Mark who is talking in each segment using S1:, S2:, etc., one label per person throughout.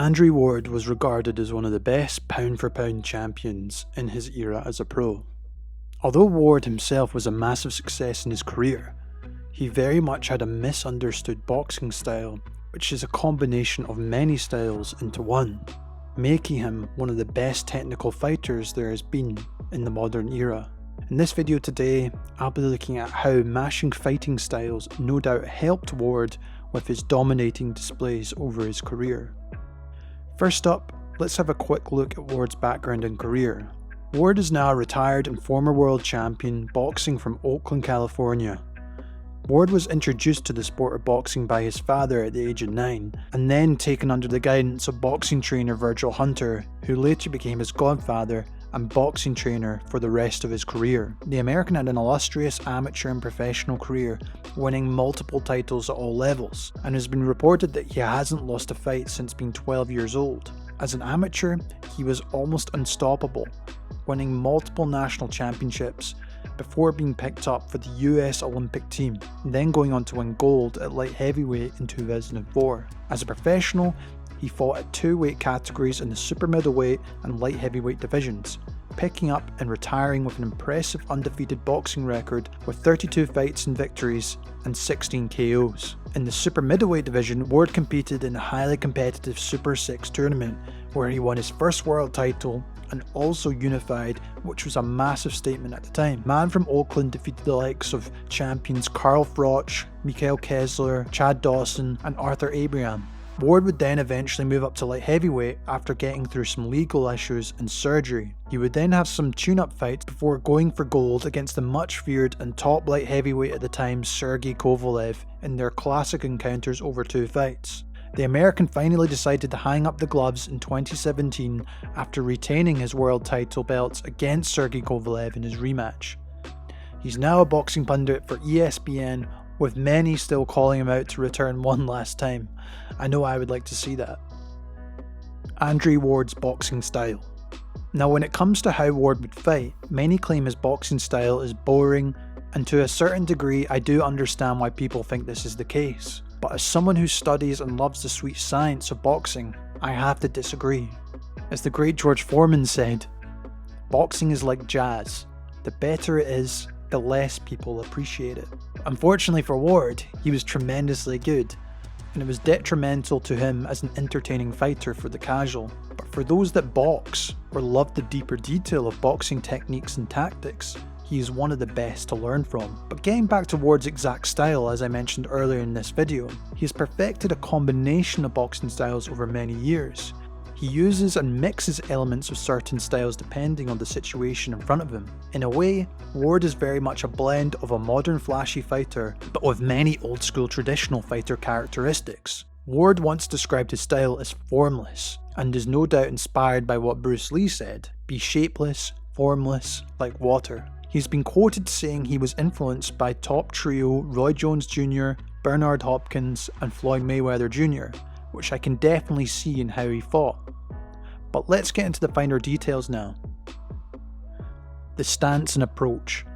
S1: Andre Ward was regarded as one of the best pound-for-pound champions in his era as a pro. Although Ward himself was a massive success in his career, he very much had a misunderstood boxing style, which is a combination of many styles into one, making him one of the best technical fighters there has been in the modern era. In this video today, I'll be looking at how mashing fighting styles no doubt helped Ward with his dominating displays over his career. First up, let's have a quick look at Ward's background and career. Ward is now a retired and former world champion boxing from Oakland, California. Ward was introduced to the sport of boxing by his father at the age of 9, and then taken under the guidance of boxing trainer Virgil Hunter, who later became his godfather and boxing trainer for the rest of his career. The American had an illustrious amateur and professional career, winning multiple titles at all levels, and has been reported that he hasn't lost a fight since being 12 years old. As an amateur, he was almost unstoppable, winning multiple national championships before being picked up for the US Olympic team, then going on to win gold at light heavyweight in 2004. As a professional, he fought at two weight categories in the super middleweight and light heavyweight divisions, picking up and retiring with an impressive undefeated boxing record with 32 fights and victories and 16 KOs. In the super middleweight division, Ward competed in a highly competitive Super 6 tournament where he won his first world title and also unified, which was a massive statement at the time. Man from Oakland defeated the likes of champions Carl Froch, Mikael Kessler, Chad Dawson and Arthur Abraham. Ward would then eventually move up to light heavyweight after getting through some legal issues and surgery. He would then have some tune-up fights before going for gold against the much feared and top light heavyweight at the time Sergey Kovalev in their classic encounters over 2 fights. The American finally decided to hang up the gloves in 2017 after retaining his world title belts against Sergey Kovalev in his rematch. He's now a boxing pundit for ESPN, with many still calling him out to return one last time. I know I would like to see that. Andre Ward's boxing style. Now when it comes to how Ward would fight, many claim his boxing style is boring, and to a certain degree I do understand why people think this is the case. But as someone who studies and loves the sweet science of boxing, I have to disagree. As the great George Foreman said, boxing is like jazz. The better it is, the less people appreciate it. Unfortunately for Ward, he was tremendously good, and it was detrimental to him as an entertaining fighter for the casual. But for those that box, or love the deeper detail of boxing techniques and tactics, he is one of the best to learn from. But getting back to Ward's exact style, as I mentioned earlier in this video, he has perfected a combination of boxing styles over many years. He uses and mixes elements of certain styles depending on the situation in front of him. In a way, Ward is very much a blend of a modern flashy fighter, but with many old school traditional fighter characteristics. Ward once described his style as formless, and is no doubt inspired by what Bruce Lee said, "Be shapeless, formless, like water." He's been quoted saying he was influenced by top trio Roy Jones Jr., Bernard Hopkins and Floyd Mayweather Jr., which I can definitely see in how he fought. But let's get into the finer details now. The Stanson Approach.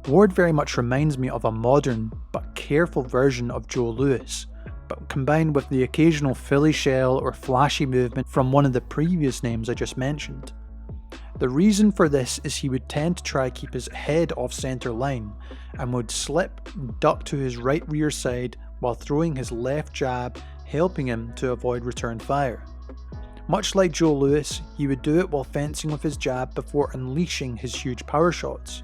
S1: Ward very much reminds me of a modern but careful version of Joe Louis, but combined with the occasional Philly shell or flashy movement from one of the previous names I just mentioned. The reason for this is he would tend to try keep his head off centre line and would slip and duck to his right rear side while throwing his left jab, helping him to avoid return fire. Much like Joe Louis, he would do it while fencing with his jab before unleashing his huge power shots.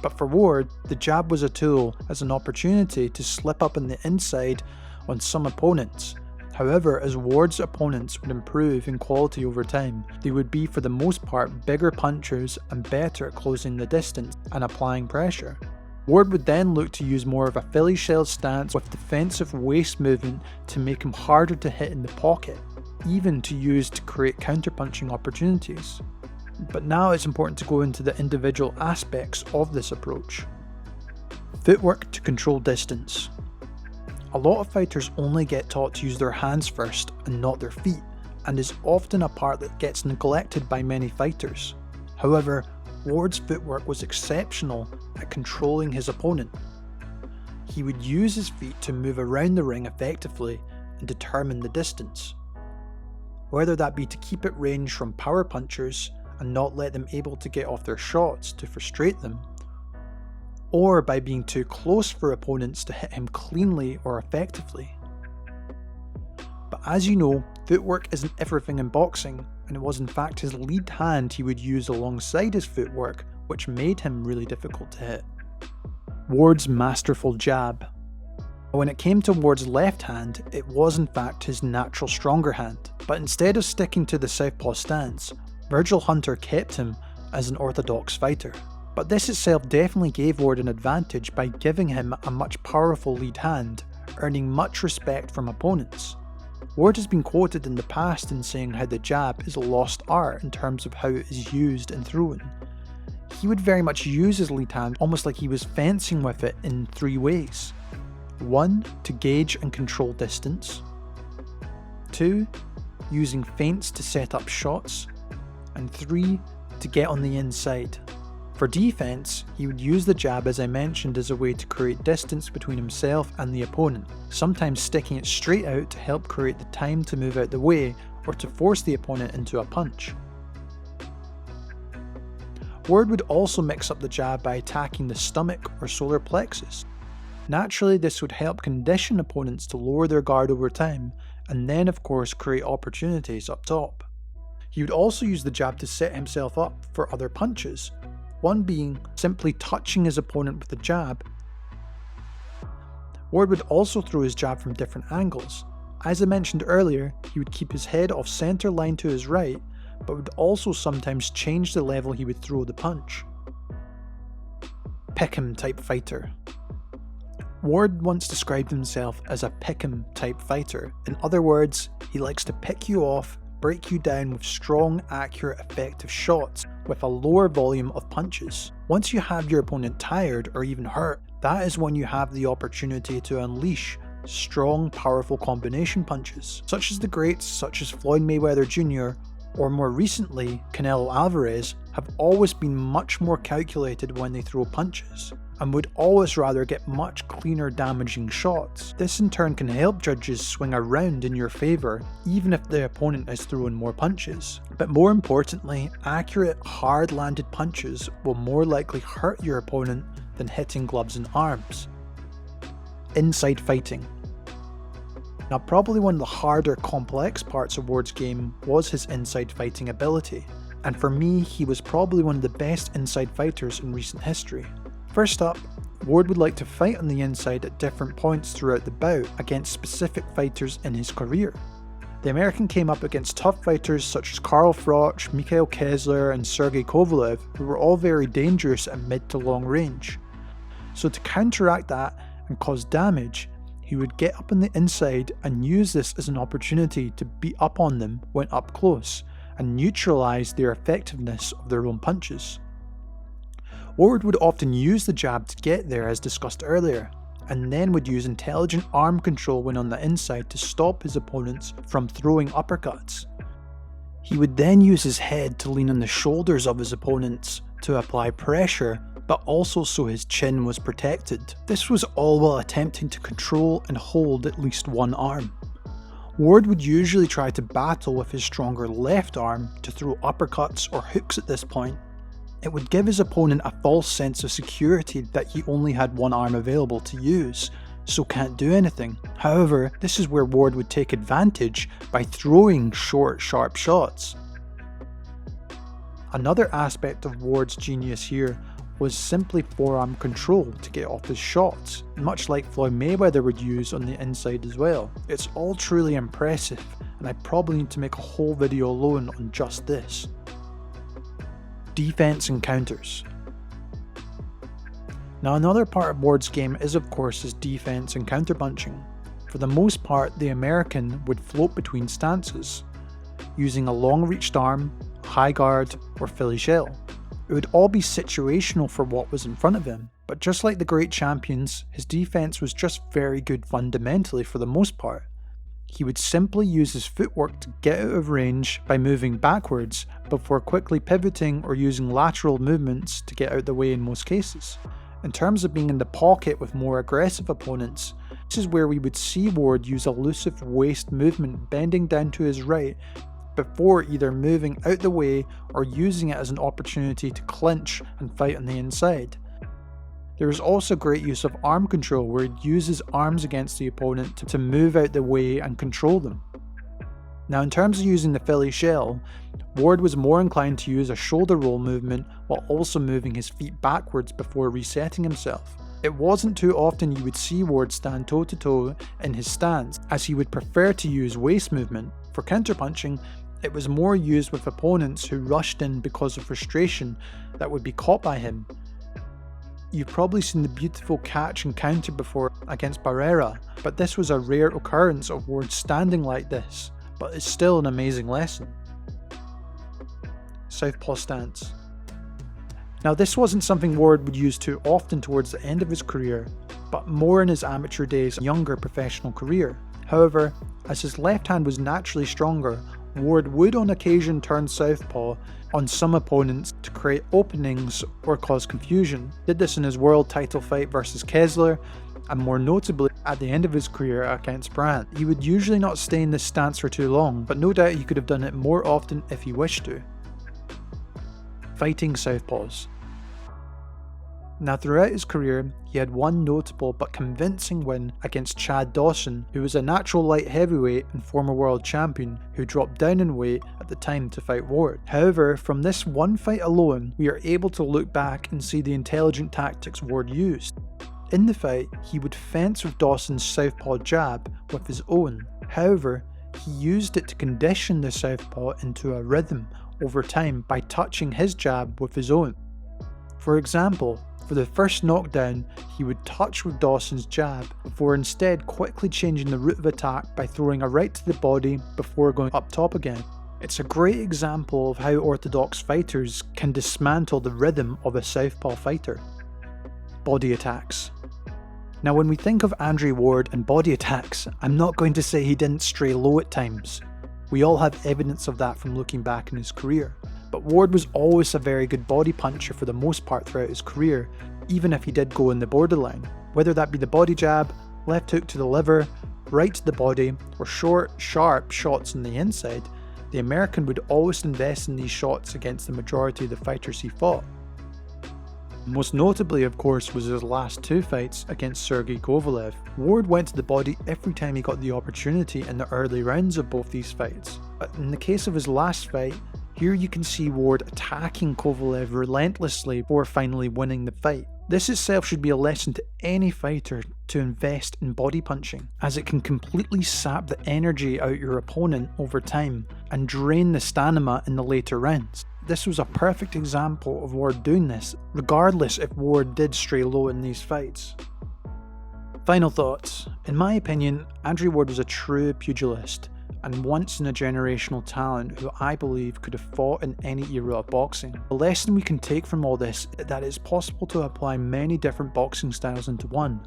S1: But for Ward, the jab was a tool as an opportunity to slip up on the inside on some opponents. However, as Ward's opponents would improve in quality over time, they would be for the most part bigger punchers and better at closing the distance and applying pressure. Ward would then look to use more of a Philly shell stance with defensive waist movement to make him harder to hit in the pocket, even to use to create counterpunching opportunities. But now it's important to go into the individual aspects of this approach. Footwork to control distance. A lot of fighters only get taught to use their hands first and not their feet, and is often a part that gets neglected by many fighters. However, Ward's footwork was exceptional at controlling his opponent. He would use his feet to move around the ring effectively and determine the distance. whether that be to keep at range from power punchers and not let them able to get off their shots to frustrate them, or by being too close for opponents to hit him cleanly or effectively. But as you know, footwork isn't everything in boxing, and it was in fact his lead hand he would use alongside his footwork which made him really difficult to hit. Ward's masterful jab. When it came to Ward's left hand, it was in fact his natural stronger hand, but instead of sticking to the southpaw stance, Virgil Hunter kept him as an orthodox fighter. But this itself definitely gave Ward an advantage by giving him a much powerful lead hand, earning much respect from opponents. Ward has been quoted in the past in saying how the jab is a lost art in terms of how it is used and thrown. He would very much use his lead hand almost like he was fencing with it in 3 ways. 1. To gauge and control distance. 2. Using feints to set up shots. And 3. To get on the inside. For defense, he would use the jab, as I mentioned, as a way to create distance between himself and the opponent, sometimes sticking it straight out to help create the time to move out the way or to force the opponent into a punch. Ward would also mix up the jab by attacking the stomach or solar plexus. Naturally, this would help condition opponents to lower their guard over time, and then of course create opportunities up top. He would also use the jab to set himself up for other punches, one being simply touching his opponent with the jab. Ward would also throw his jab from different angles. As I mentioned earlier, he would keep his head off center line to his right, but would also sometimes change the level he would throw the punch. Pick'em type fighter. Ward once described himself as a pick'em type fighter. In other words, he likes to pick you off, break you down with strong, accurate, effective shots with a lower volume of punches. Once you have your opponent tired or even hurt, that is when you have the opportunity to unleash strong, powerful combination punches, such as the greats such as Floyd Mayweather Jr. or more recently Canelo Alvarez have always been much more calculated when they throw punches, and would always rather get much cleaner damaging shots. This in turn can help judges swing around in your favour even if the opponent is throwing more punches. But more importantly, accurate, hard landed punches will more likely hurt your opponent than hitting gloves and arms. Inside fighting. Now probably one of the harder, complex parts of Ward's game was his inside fighting ability, and for me he was probably one of the best inside fighters in recent history. First up, Ward would like to fight on the inside at different points throughout the bout against specific fighters in his career. The American came up against tough fighters such as Carl Froch, Mikhail Kessler and Sergey Kovalev, who were all very dangerous at mid to long range. So to counteract that and cause damage, he would get up on the inside and use this as an opportunity to beat up on them when up close and neutralise their effectiveness of their own punches. Ward would often use the jab to get there, as discussed earlier, and then would use intelligent arm control when on the inside to stop his opponents from throwing uppercuts. He would then use his head to lean on the shoulders of his opponents to apply pressure, but also so his chin was protected. This was all while attempting to control and hold at least one arm. Ward would usually try to battle with his stronger left arm to throw uppercuts or hooks at this point. It would give his opponent a false sense of security that he only had one arm available to use, so can't do anything. However, this is where Ward would take advantage by throwing short, sharp shots. Another aspect of Ward's genius here was simply forearm control to get off his shots, much like Floyd Mayweather would use on the inside as well. It's all truly impressive, and I probably need to make a whole video alone on just this. Defense and counters. Now another part of Ward's game is of course his defense and counter punching. For the most part, the American would float between stances, using a long reached arm, high guard or Philly shell. It would all be situational for what was in front of him, but just like the great champions, his defense was just very good fundamentally for the most part. He would simply use his footwork to get out of range by moving backwards before quickly pivoting or using lateral movements to get out the way in most cases. In terms of being in the pocket with more aggressive opponents, this is where we would see Ward use elusive waist movement bending down to his right before either moving out the way or using it as an opportunity to clinch and fight on the inside. There is also great use of arm control, where he uses arms against the opponent to move out the way and control them. Now, in terms of using the Philly shell, Ward was more inclined to use a shoulder roll movement while also moving his feet backwards before resetting himself. It wasn't too often you would see Ward stand toe to toe in his stance, as he would prefer to use waist movement. For counterpunching, it was more used with opponents who rushed in because of frustration that would be caught by him. You've probably seen the beautiful catch and counter before against Barrera, but this was a rare occurrence of Ward standing like this, but it's still an amazing lesson. Southpaw stance. Now, this wasn't something Ward would use too often towards the end of his career, but more in his amateur days and younger professional career. However, as his left hand was naturally stronger, Ward would on occasion turn southpaw on some opponents to create openings or cause confusion. Did this in his world title fight versus Kessler, and more notably at the end of his career against Brandt. He would usually not stay in this stance for too long, but no doubt he could have done it more often if he wished to. Fighting southpaws. Now, throughout his career, he had one notable but convincing win against Chad Dawson, who was a natural light heavyweight and former world champion who dropped down in weight at the time to fight Ward. However, from this one fight alone, we are able to look back and see the intelligent tactics Ward used. In the fight, he would fence with Dawson's southpaw jab with his own. However, he used it to condition the southpaw into a rhythm over time by touching his jab with his own. For example, for the first knockdown, he would touch with Dawson's jab before instead quickly changing the route of attack by throwing a right to the body before going up top again. It's a great example of how orthodox fighters can dismantle the rhythm of a southpaw fighter. Body attacks. Now, when we think of Andre Ward and body attacks, I'm not going to say he didn't stray low at times. We all have evidence of that from looking back in his career. But Ward was always a very good body puncher for the most part throughout his career, even if he did go in the borderline. Whether that be the body jab, left hook to the liver, right to the body, or short, sharp shots on the inside, the American would always invest in these shots against the majority of the fighters he fought. Most notably, of course, was his last two fights against Sergey Kovalev. Ward went to the body every time he got the opportunity in the early rounds of both these fights. But in the case of his last fight, here you can see Ward attacking Kovalev relentlessly before finally winning the fight. This itself should be a lesson to any fighter to invest in body punching, as it can completely sap the energy out your opponent over time and drain the stamina in the later rounds. This was a perfect example of Ward doing this, regardless if Ward did stray low in these fights. Final thoughts. In my opinion, Andre Ward was a true pugilist and once in a generational talent who I believe could have fought in any era of boxing. The lesson we can take from all this is that it's possible to apply many different boxing styles into one,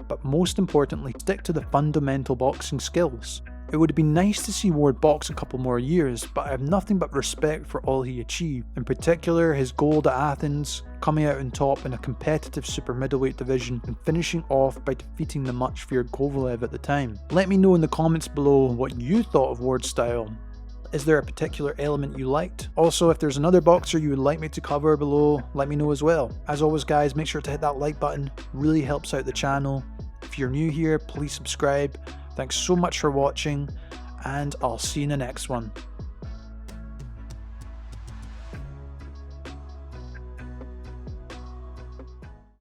S1: but most importantly, stick to the fundamental boxing skills. It would have been nice to see Ward box a couple more years, but I have nothing but respect for all he achieved, in particular his gold at Athens, coming out on top in a competitive super middleweight division and finishing off by defeating the much feared Kovalev at the time. Let me know in the comments below what you thought of Ward's style. Is there a particular element you liked? Also, if there's another boxer you would like me to cover below, let me know as well. As always guys, make sure to hit that like button, really helps out the channel. If you're new here, please subscribe. Thanks so much for watching, and I'll see you in the next one.